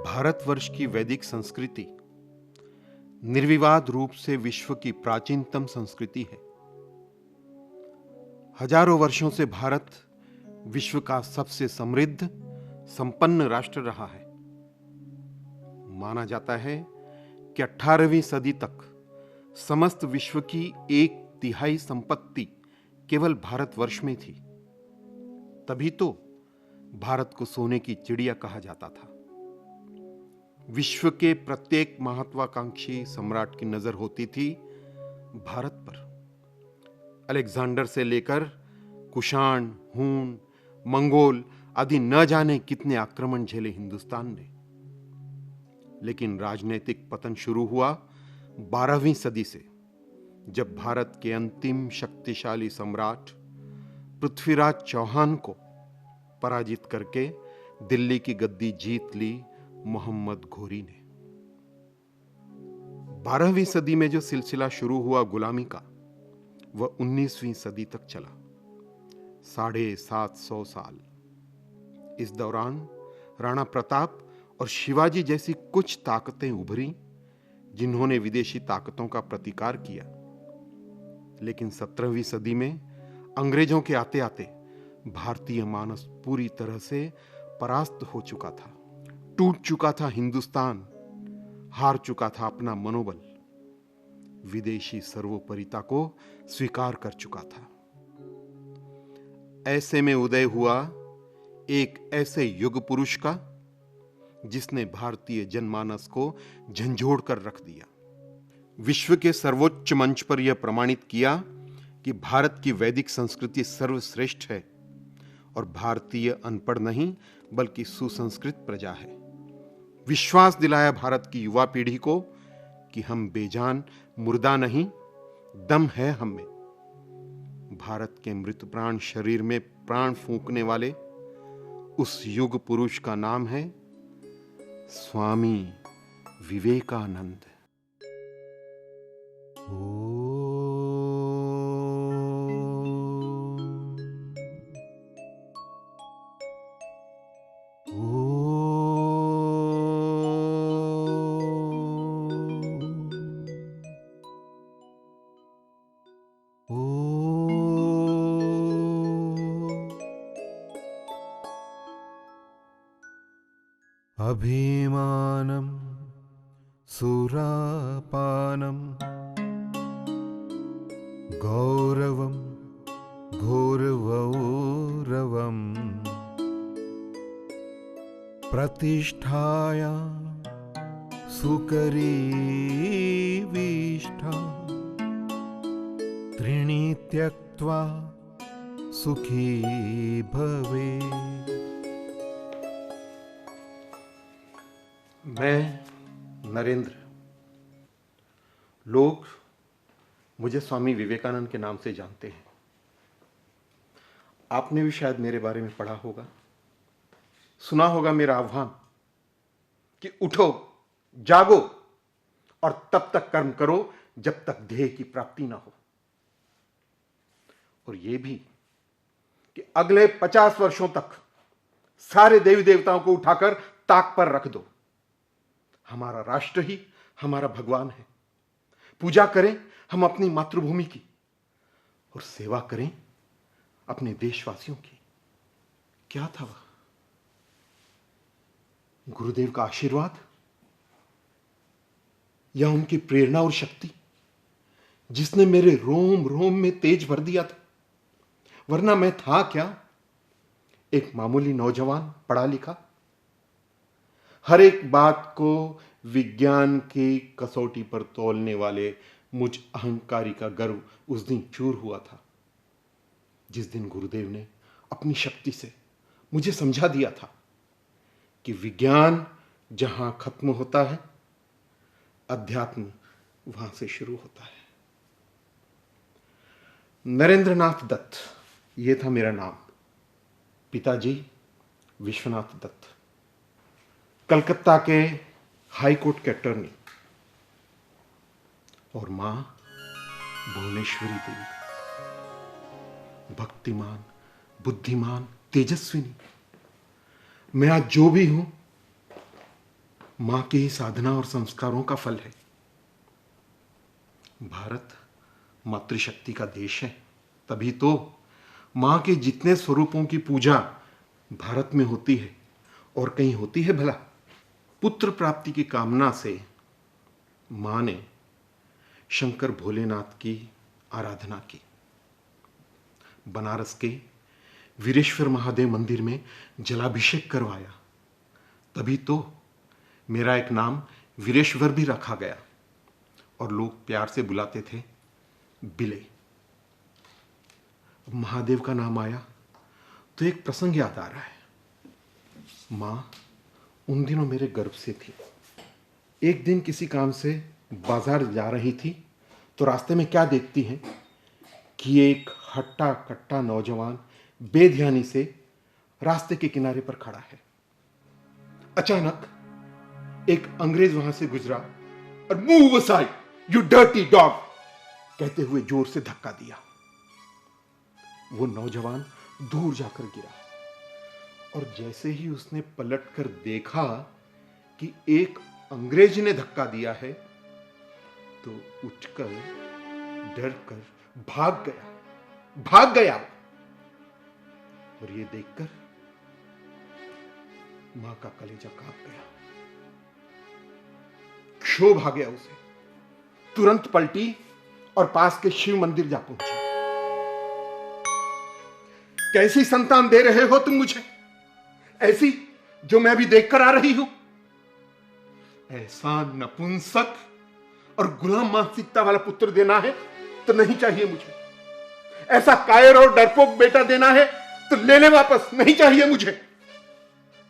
भारतवर्ष की वैदिक संस्कृति निर्विवाद रूप से विश्व की प्राचीनतम संस्कृति है। हजारों वर्षों से भारत विश्व का सबसे समृद्ध, संपन्न राष्ट्र रहा है। माना जाता है कि 18वीं सदी तक समस्त विश्व की 1/3 संपत्ति केवल भारतवर्ष में थी। तभी तो भारत को सोने की चिड़िया कहा जाता था। विश्व के प्रत्येक महत्वाकांक्षी सम्राट की नजर होती थी भारत पर। अलेक्जेंडर से लेकर कुषाण, हून, मंगोल आदि न जाने कितने आक्रमण झेले हिंदुस्तान ने। लेकिन राजनीतिक पतन शुरू हुआ 12वीं सदी से, जब भारत के अंतिम शक्तिशाली सम्राट पृथ्वीराज चौहान को पराजित करके दिल्ली की गद्दी जीत ली मोहम्मद घोरी ने। 12वीं सदी में जो सिलसिला शुरू हुआ गुलामी का, वह 19वीं सदी तक चला, 750 साल। इस दौरान राणा प्रताप और शिवाजी जैसी कुछ ताकतें उभरी जिन्होंने विदेशी ताकतों का प्रतिकार किया। लेकिन 17वीं सदी में अंग्रेजों के आते आते भारतीय मानस पूरी तरह से परास्त हो चुका था। टूट चुका था हिंदुस्तान, हार चुका था अपना मनोबल, विदेशी सर्वोपरिता को स्वीकार कर चुका था। ऐसे में उदय हुआ एक ऐसे युग पुरुष का जिसने भारतीय जनमानस को झंझोड़ कर रख दिया। विश्व के सर्वोच्च मंच पर यह प्रमाणित किया कि भारत की वैदिक संस्कृति सर्वश्रेष्ठ है और भारतीय अनपढ़ नहीं बल्कि सुसंस्कृत प्रजा है। विश्वास दिलाया भारत की युवा पीढ़ी को कि हम बेजान मुर्दा नहीं, दम है हम में। भारत के मृत प्राण शरीर में प्राण फूंकने वाले उस युग पुरुष का नाम है स्वामी विवेकानंद। अभिमानं सुरापानं गौरवं घोरवौरवम् प्रतिष्ठाया सुकरीविष्ठा त्रीणि त्यक्त्वा सुखी भवे। मैं नरेंद्र, लोग मुझे स्वामी विवेकानंद के नाम से जानते हैं। आपने भी शायद मेरे बारे में पढ़ा होगा, सुना होगा मेरा आह्वान कि उठो, जागो और तब तक कर्म करो जब तक ध्येय की प्राप्ति ना हो। और यह भी कि अगले 50 वर्षों तक सारे देवी देवताओं को उठाकर ताक पर रख दो। हमारा राष्ट्र ही हमारा भगवान है। पूजा करें हम अपनी मातृभूमि की और सेवा करें अपने देशवासियों की। क्या था वह? गुरुदेव का आशीर्वाद या उनकी प्रेरणा और शक्ति जिसने मेरे रोम रोम में तेज भर दिया था? वरना मैं था क्या? एक मामूली नौजवान, पढ़ा लिखा, हर एक बात को विज्ञान की कसौटी पर तौलने वाले मुझ अहंकारी का गर्व उस दिन चूर हुआ था, जिस दिन गुरुदेव ने अपनी शक्ति से मुझे समझा दिया था कि विज्ञान जहां खत्म होता है, अध्यात्म वहां से शुरू होता है। नरेंद्रनाथ दत्त, यह था मेरा नाम। पिताजी विश्वनाथ दत्त, कलकत्ता के हाई कोर्ट के अटॉर्नी, और मां भुवनेश्वरी देवी, भक्तिमान, बुद्धिमान, तेजस्विनी। मैं आज जो भी हूं मां की ही साधना और संस्कारों का फल है। भारत मातृशक्ति का देश है, तभी तो मां के जितने स्वरूपों की पूजा भारत में होती है और कहीं होती है भला। पुत्र प्राप्ति की कामना से मां ने शंकर भोलेनाथ की आराधना की। बनारस के वीरेश्वर महादेव मंदिर में जलाभिषेक करवाया, तभी तो मेरा एक नाम वीरेश्वर भी रखा गया और लोग प्यार से बुलाते थे बिले। महादेव का नाम आया तो एक प्रसंग याद आ रहा है। मां उन दिनों मेरे गर्भ से थी। एक दिन किसी काम से बाजार जा रही थी तो रास्ते में क्या देखती हैं कि एक हट्टा कट्टा नौजवान बेध्यानी से रास्ते के किनारे पर खड़ा है। अचानक एक अंग्रेज वहां से गुजरा और move aside you dirty dog कहते हुए जोर से धक्का दिया। वो नौजवान दूर जाकर गिरा और जैसे ही उसने पलटकर देखा कि एक अंग्रेज ने धक्का दिया है तो उठकर डरकर भाग गया। और ये देखकर मां का कलेजा कांप गया, क्षोभ आ गया उसे। तुरंत पलटी और पास के शिव मंदिर जा पहुंची। कैसी संतान दे रहे हो तुम मुझे, ऐसी जो मैं अभी देखकर आ रही हूं? ऐसा नपुंसक और गुलाम मानसिकता वाला पुत्र देना है तो नहीं चाहिए मुझे। ऐसा कायर और डरपोक बेटा देना है तो ले ले वापस, नहीं चाहिए मुझे।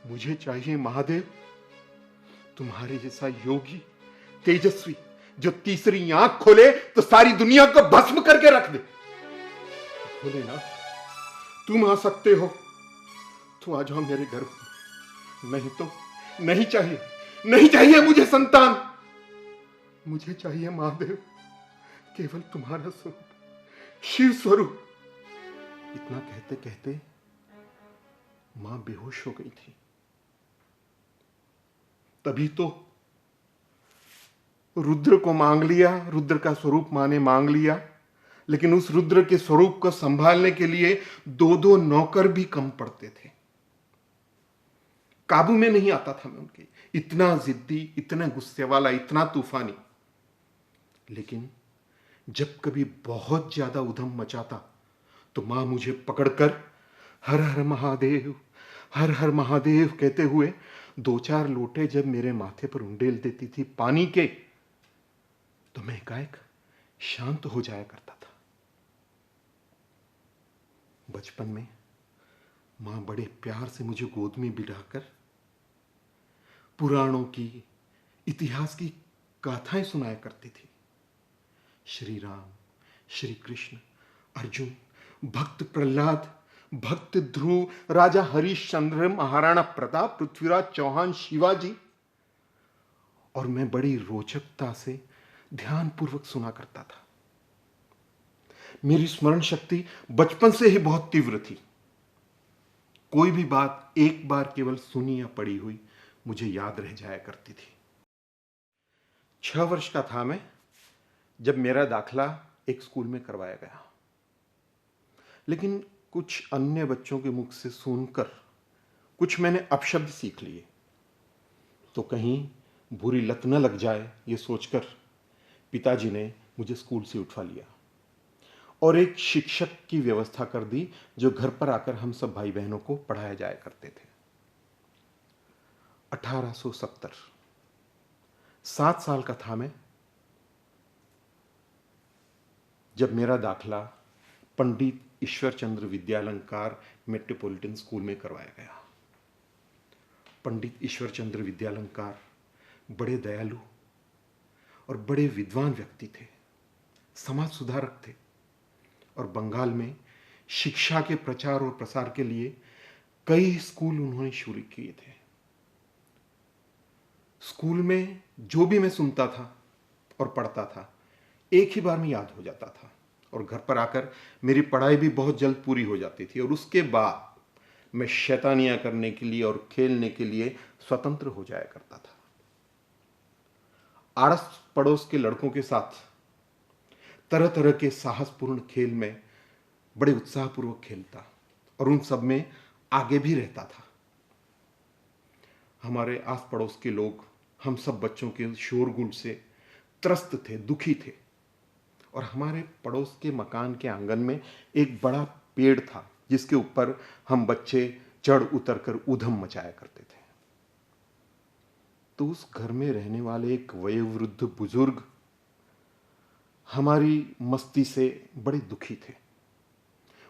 मुझे चाहिए महादेव तुम्हारे जैसा योगी तेजस्वी जो तीसरी आंख खोले तो सारी दुनिया को भस्म करके रख दे। भोलेनाथ तुम आ सकते हो तो आ जाओ मेरे घर, नहीं तो नहीं चाहिए मुझे संतान। मुझे चाहिए महादेव केवल तुम्हारा स्वरूप, शिव स्वरूप। इतना कहते कहते मां बेहोश हो गई थी। तभी तो रुद्र को मांग लिया, रुद्र का स्वरूप मां ने मांग लिया, लेकिन उस रुद्र के स्वरूप को संभालने के लिए दो दो नौकर भी कम पड़ते थे। काबू में नहीं आता था मैं उनके, इतना जिद्दी, इतना गुस्से वाला, इतना तूफानी। लेकिन जब कभी बहुत ज्यादा उधम मचाता तो मां मुझे पकड़कर हर हर महादेव कहते हुए दो चार लोटे जब मेरे माथे पर उंडेल देती थी पानी के तो मैं एकाएक शांत हो जाया करता था। बचपन में मां बड़े प्यार से मुझे गोद में बिठाकर पुराणों की, इतिहास की गाथाएं सुनाया करती थी। श्री राम, श्री कृष्ण, अर्जुन, भक्त प्रहलाद, भक्त ध्रुव, राजा हरिश्चंद्र, महाराणा प्रताप, पृथ्वीराज चौहान, शिवाजी। और मैं बड़ी रोचकता से ध्यानपूर्वक सुना करता था। मेरी स्मरण शक्ति बचपन से ही बहुत तीव्र थी। कोई भी बात एक बार केवल सुनी या पढ़ी हुई मुझे याद रह जाया करती थी। 6 वर्ष का था मैं जब मेरा दाखला एक स्कूल में करवाया गया। लेकिन कुछ अन्य बच्चों के मुख से सुनकर कुछ मैंने अपशब्द सीख लिए, तो कहीं बुरी लत न लग जाए ये सोचकर पिताजी ने मुझे स्कूल से उठवा लिया और एक शिक्षक की व्यवस्था कर दी जो घर पर आकर हम सब भाई बहनों को पढ़ाया जाया करते थे। 1870, 7 साल का था मैं जब मेरा दाखला पंडित ईश्वरचंद्र विद्यालंकार मेट्रोपॉलिटन स्कूल में करवाया गया। पंडित ईश्वरचंद्र विद्यालंकार बड़े दयालु और बड़े विद्वान व्यक्ति थे, समाज सुधारक थे और बंगाल में शिक्षा के प्रचार और प्रसार के लिए कई स्कूल उन्होंने शुरू किए थे। स्कूल में जो भी मैं सुनता था और पढ़ता था एक ही बार में याद हो जाता था और घर पर आकर मेरी पढ़ाई भी बहुत जल्द पूरी हो जाती थी और उसके बाद मैं शैतानियां करने के लिए और खेलने के लिए स्वतंत्र हो जाया करता था। आड़स पड़ोस के लड़कों के साथ तरह तरह के साहसपूर्ण खेल में बड़े उत्साहपूर्वक खेलता और उन सब में आगे भी रहता था। हमारे आस पड़ोस के लोग हम सब बच्चों के शोरगुल से त्रस्त थे, दुखी थे। और हमारे पड़ोस के मकान के आंगन में एक बड़ा पेड़ था जिसके ऊपर हम बच्चे चढ़ उतर कर ऊधम मचाया करते थे। तो उस घर में रहने वाले एक वयोवृद्ध बुजुर्ग हमारी मस्ती से बड़े दुखी थे।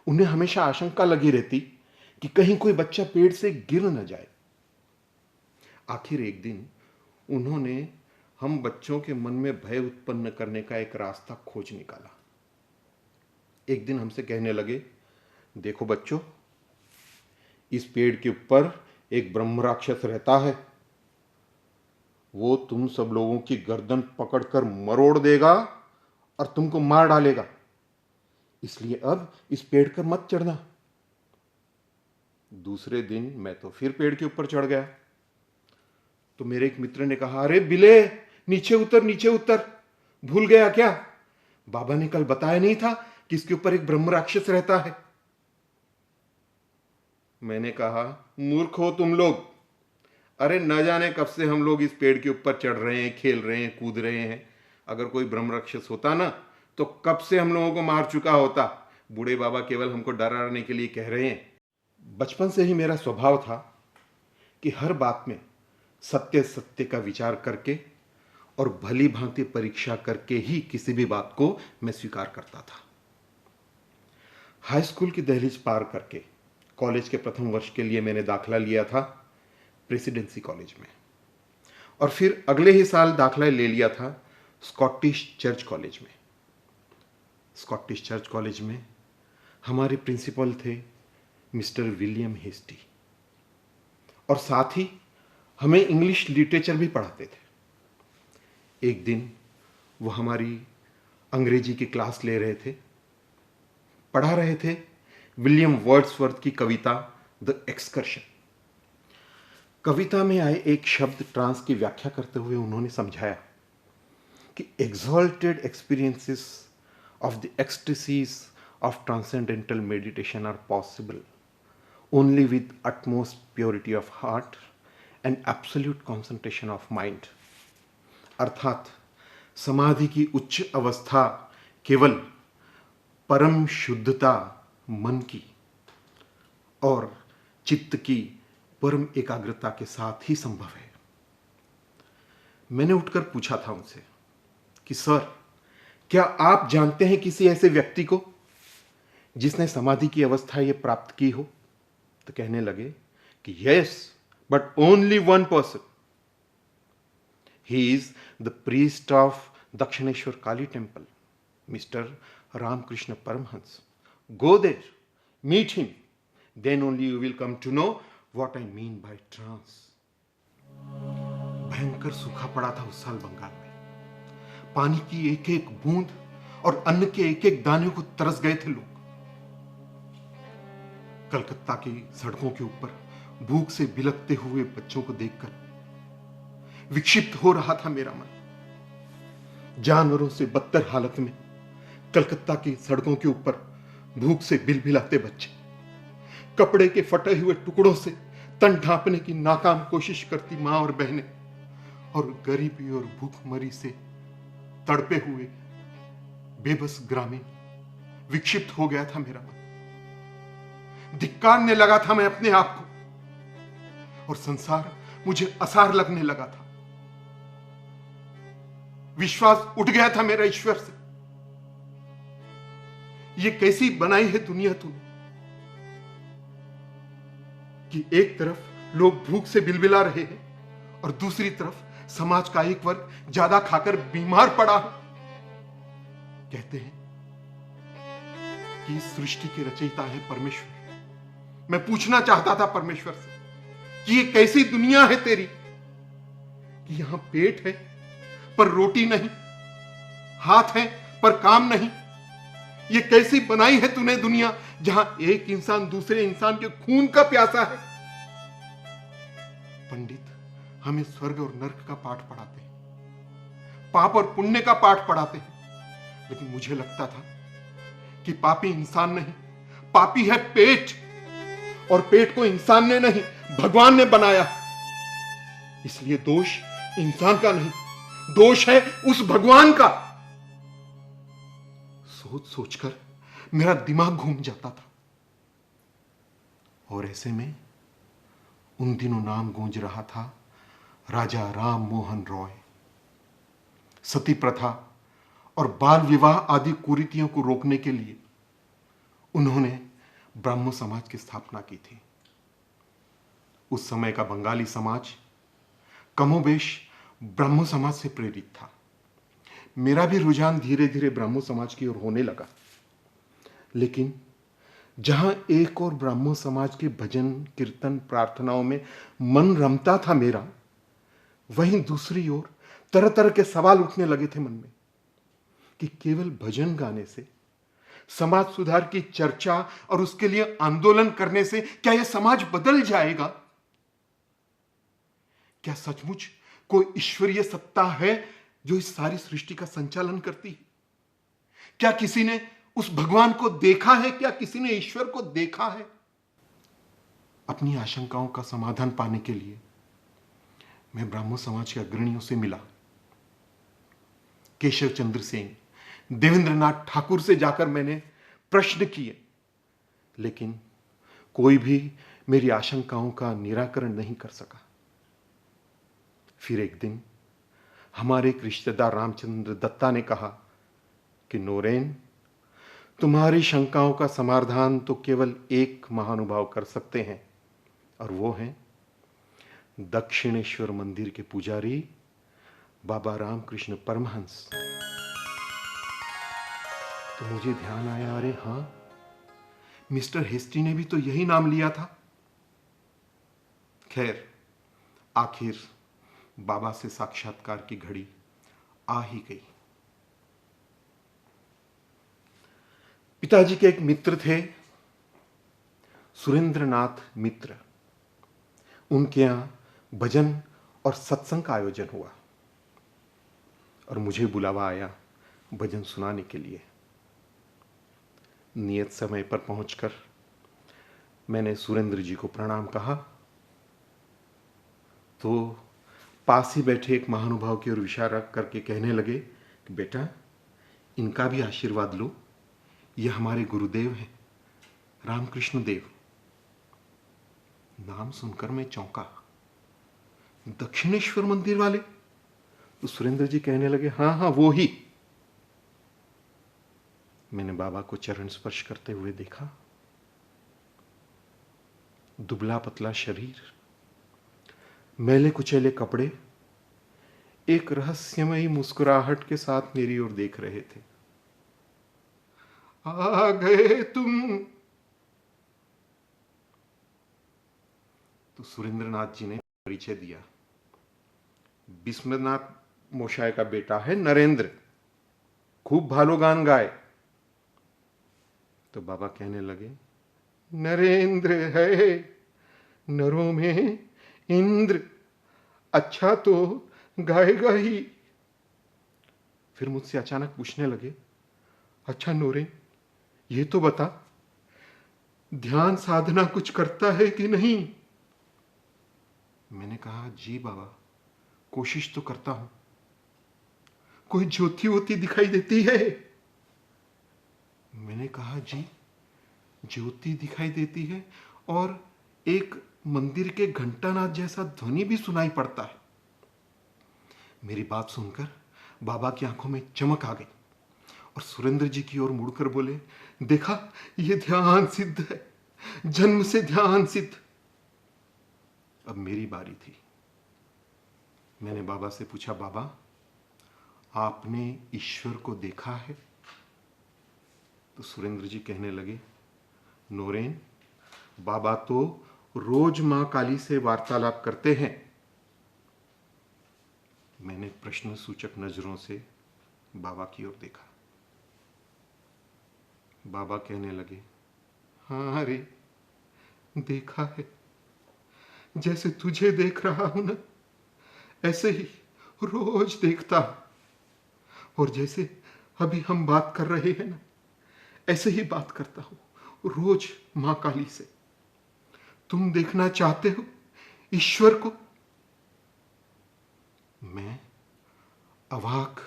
उन्हें हमेशा आशंका लगी रहती कि कहीं कोई बच्चा पेड़ से गिर न जाए। आखिर एक दिन उन्होंने हम बच्चों के मन में भय उत्पन्न करने का एक रास्ता खोज निकाला। एक दिन हमसे कहने लगे, देखो बच्चों, इस पेड़ के ऊपर एक ब्रह्म राक्षस रहता है। वो तुम सब लोगों की गर्दन पकड़कर मरोड़ देगा और तुमको मार डालेगा। इसलिए अब इस पेड़ पर मत चढ़ना। दूसरे दिन मैं तो फिर पेड़ के ऊपर चढ़ गया। तो मेरे एक मित्र ने कहा, अरे बिले, नीचे उतर, नीचे उतर, भूल गया क्या? बाबा ने कल बताया नहीं था कि इसके ऊपर एक ब्रह्म राक्षस रहता है। मैंने कहा, मूर्ख हो तुम लोग। अरे न जाने कब से हम लोग इस पेड़ के ऊपर चढ़ रहे हैं, खेल रहे हैं, कूद रहे हैं। अगर कोई ब्रह्म राक्षस होता ना तो कब से हम लोगों को मार चुका होता। बूढ़े बाबा केवल हमको डराने के लिए कह रहे हैं। बचपन से ही मेरा स्वभाव था कि हर बात में सत्य सत्य का विचार करके और भली भांति परीक्षा करके ही किसी भी बात को मैं स्वीकार करता था। हाई स्कूल की दहलीज पार करके कॉलेज के प्रथम वर्ष के लिए मैंने दाखला लिया था प्रेसिडेंसी कॉलेज में, और फिर अगले ही साल दाखला ले लिया था स्कॉटिश चर्च कॉलेज में। स्कॉटिश चर्च कॉलेज में हमारे प्रिंसिपल थे मिस्टर विलियम हेस्टी, और साथ ही हमें इंग्लिश लिटरेचर भी पढ़ाते थे। एक दिन वो हमारी अंग्रेजी की क्लास ले रहे थे, पढ़ा रहे थे विलियम वर्ड्सवर्थ की कविता द एक्सकर्शन। कविता में आए एक शब्द ट्रांस की व्याख्या करते हुए उन्होंने समझाया कि exalted experiences of the ecstasies of transcendental meditation are possible only with utmost purity of heart and absolute concentration of mind। अर्थात समाधि की उच्च अवस्था केवल परम शुद्धता मन की और चित्त की परम एकाग्रता के साथ ही संभव है। मैंने उठकर पूछा था उनसे कि सर, क्या आप जानते हैं किसी ऐसे व्यक्ति को जिसने समाधि की अवस्था ये प्राप्त की हो? तो कहने लगे कि yes, but only one person. He is the priest of Dakshineswar Kali temple, mister Ramakrishna Paramhansa. Go there, meet him, then only you will come to know what I mean by trance. भयंकर सूखा पड़ा था उस साल बंगाल में। पानी की एक एक बूंद और अन्न के एक एक दाने को तरस गए थे लोग। कलकत्ता की सड़कों के ऊपर भूख से बिलखते हुए बच्चों को देखकर विक्षिप्त हो रहा था मेरा मन। जानवरों से बदतर हालत में कलकत्ता की सड़कों के ऊपर भूख से बिलबिलाते बच्चे, कपड़े के फटे हुए टुकड़ों से तन ढांपने की नाकाम कोशिश करती मां और बहनें, और गरीबी और भूखमरी से तड़पे हुए बेबस ग्रामीण। विक्षिप्त हो गया था मेरा मन, धिक्कारने लगा था मैं अपने आप को, और संसार मुझे असार लगने लगा था। विश्वास उठ गया था मेरा ईश्वर से। ये कैसी बनाई है दुनिया तूने कि एक तरफ लोग भूख से बिलबिला रहे हैं और दूसरी तरफ समाज का एक वर्ग ज्यादा खाकर बीमार पड़ा है। कहते हैं कि इस सृष्टि के रचयिता है परमेश्वर। मैं पूछना चाहता था परमेश्वर से कि ये कैसी दुनिया है तेरी कि यहां पेट है पर रोटी नहीं, हाथ है पर काम नहीं। ये कैसी बनाई है तूने दुनिया जहां एक इंसान दूसरे इंसान के खून का प्यासा है। पंडित हमें स्वर्ग और नर्क का पाठ पढ़ाते हैं, पाप और पुण्य का पाठ पढ़ाते हैं, लेकिन मुझे लगता था कि पापी इंसान नहीं, पापी है पेट, और पेट को इंसान ने नहीं भगवान ने बनाया। इसलिए दोष इंसान का नहीं, दोष है उस भगवान का। सोच सोचकर मेरा दिमाग घूम जाता था। और ऐसे में उन दिनों नाम गूंज रहा था राजा राम मोहन रॉय। सती प्रथा और बाल विवाह आदि कुरीतियों को रोकने के लिए उन्होंने ब्राह्मण समाज की स्थापना की थी। उस समय का बंगाली समाज कमोबेश ब्राह्मण समाज से प्रेरित था। मेरा भी रुझान धीरे धीरे ब्राह्मण समाज की ओर होने लगा, लेकिन जहां एक और ब्राह्मण समाज के भजन कीर्तन प्रार्थनाओं में मन रमता था मेरा, वहीं दूसरी ओर तरह तरह के सवाल उठने लगे थे मन में कि केवल भजन गाने से, समाज सुधार की चर्चा और उसके लिए आंदोलन करने से क्या यह समाज बदल जाएगा? क्या सचमुच कोई ईश्वरीय सत्ता है जो इस सारी सृष्टि का संचालन करती है? क्या किसी ने उस भगवान को देखा है? क्या किसी ने ईश्वर को देखा है? अपनी आशंकाओं का समाधान पाने के लिए मैं ब्राह्मण समाज के अग्रणियों से मिला। केशव चंद्र सेन, देवेंद्रनाथ ठाकुर से जाकर मैंने प्रश्न किए, लेकिन कोई भी मेरी आशंकाओं का निराकरण नहीं कर सका। फिर एक दिन हमारे एक रिश्तेदार रामचंद्र दत्ता ने कहा कि नोरेन, तुम्हारी शंकाओं का समाधान तो केवल एक महानुभाव कर सकते हैं, और वो हैं दक्षिणेश्वर मंदिर के पुजारी बाबा रामकृष्ण परमहंस। तो मुझे ध्यान आया, अरे हां, मिस्टर हेस्टी ने भी तो यही नाम लिया था। खैर, आखिर बाबा से साक्षात्कार की घड़ी आ ही गई। पिताजी के एक मित्र थे, सुरेंद्रनाथ मित्र। उनके यहां भजन और सत्संग का आयोजन हुआ और मुझे बुलावा आया भजन सुनाने के लिए। नियत समय पर पहुंचकर मैंने सुरेंद्र जी को प्रणाम कहा, तो पास ही बैठे एक महानुभाव की ओर इशारा करके कहने लगे कि बेटा, इनका भी आशीर्वाद लो, यह हमारे गुरुदेव हैं, रामकृष्ण देव। नाम सुनकर मैं चौंका, दक्षिणेश्वर मंदिर वाले? तो सुरेंद्र जी कहने लगे, हाँ हाँ वो ही। मैंने बाबा को चरण स्पर्श करते हुए देखा। दुबला पतला शरीर, मैले कुचैले कपड़े, एक रहस्यमयी मुस्कुराहट के साथ मेरी ओर देख रहे थे। आ गए तुम? तो सुरेंद्रनाथ जी ने परिचय दिया, बिस्मनाथ मोशाय का बेटा है नरेंद्र, खूब भालो गान गाए। तो बाबा कहने लगे, नरेंद्र है नरों में इंद्र, अच्छा तो गाएगा ही। फिर मुझसे अचानक पूछने लगे, अच्छा नोरेन, ये तो बता, ध्यान साधना कुछ करता है कि नहीं? मैंने कहा, जी बाबा, कोशिश तो करता हूं। कोई ज्योति वोति दिखाई देती है? मैंने कहा, जी ज्योति दिखाई देती है और एक मंदिर के घंटानाद जैसा ध्वनि भी सुनाई पड़ता है। मेरी बात सुनकर बाबा की आंखों में चमक आ गई और सुरेंद्र जी की ओर मुड़कर बोले, देखा, यह ध्यान सिद्ध है, जन्म से ध्यान सिद्ध। अब मेरी बारी थी। मैंने बाबा से पूछा, बाबा, आपने ईश्वर को देखा है? तो सुरेंद्र जी कहने लगे, नोरेन, बाबा तो रोज मां काली से वार्तालाप करते हैं। मैंने प्रश्न सूचक नजरों से बाबा की ओर देखा। बाबा कहने लगे, हाँ रे, देखा है, जैसे तुझे देख रहा हूं ना, ऐसे ही रोज देखता हूं। और जैसे अभी हम बात कर रहे हैं ना, ऐसे ही बात करता हूं रोज मां काली से। तुम देखना चाहते हो ईश्वर को? मैं अवाक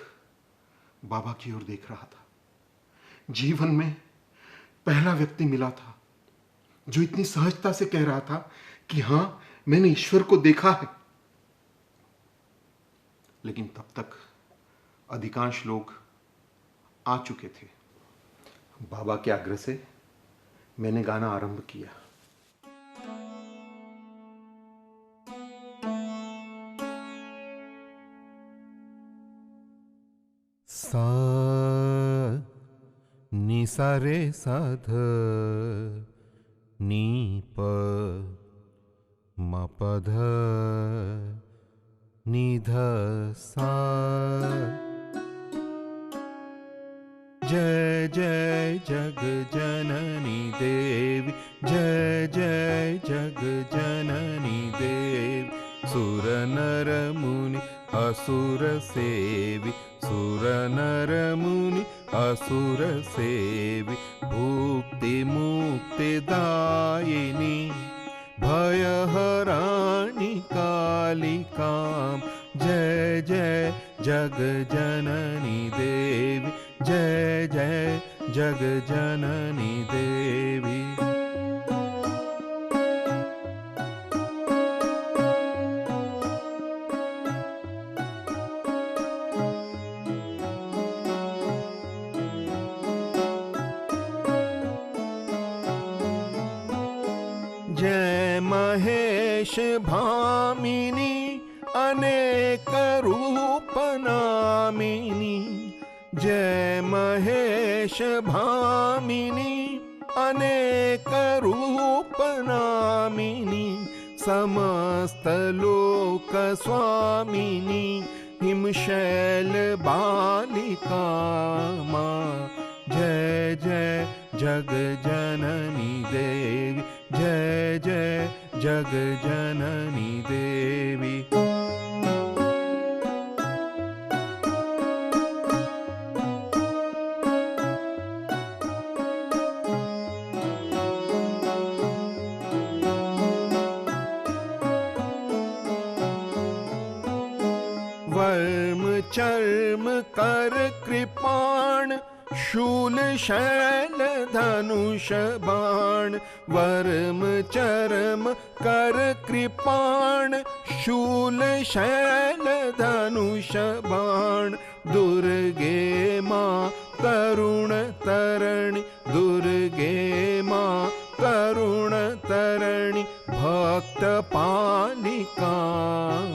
बाबा की ओर देख रहा था। जीवन में पहला व्यक्ति मिला था जो इतनी सहजता से कह रहा था कि हां, मैंने ईश्वर को देखा है। लेकिन तब तक अधिकांश लोग आ चुके थे। बाबा के आग्रह से मैंने गाना आरंभ किया। सा नि सा रे सा ध नि प म प ध नि ध सा। जय जय जग जननी देवी, जय जय जग जननी देवी। सुर नर मुनि असुर सेवी, सुर नर मुनि असुर सेवी। भुक्ति मुक्ति दायिनी, भयहराणि कालिकां। जय जय जग जननी देवी, जय जय जग जननी देवी। जय महेश भामिनी, अनेक रूप नामिनी। जय महेश भामिनी, अनेक रूप नामिनी। समस्त लोक स्वामिनी, हिमशैल बालिका मां। जय जय जग जननी देवी, जय जय जग जननी देवी। वर्म चर्म कर कृपाण, शूल शैल धनुष बाण। वर्म चर्म कर कृपाण, शूल शैल धनुष बाण। दुर्गे मां करुण तरणि, दुर्गे मां करुण तरणि। भक्त पालिका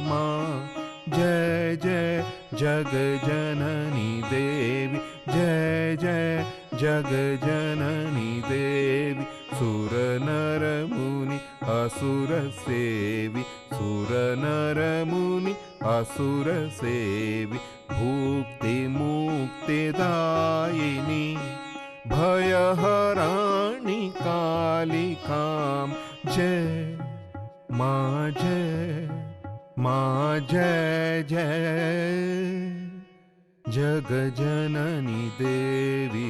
मां। जय जय जग जननी देवी, जय जय जग जननी देवी। सुर नर मुनि असुर सेवी, सुर नर मुनि असुर सेवी। भुक्ति मुक्ति दायिनी, भयहराणि कालिकां। जय मां, जय मां, जय जय जग जननी देवी।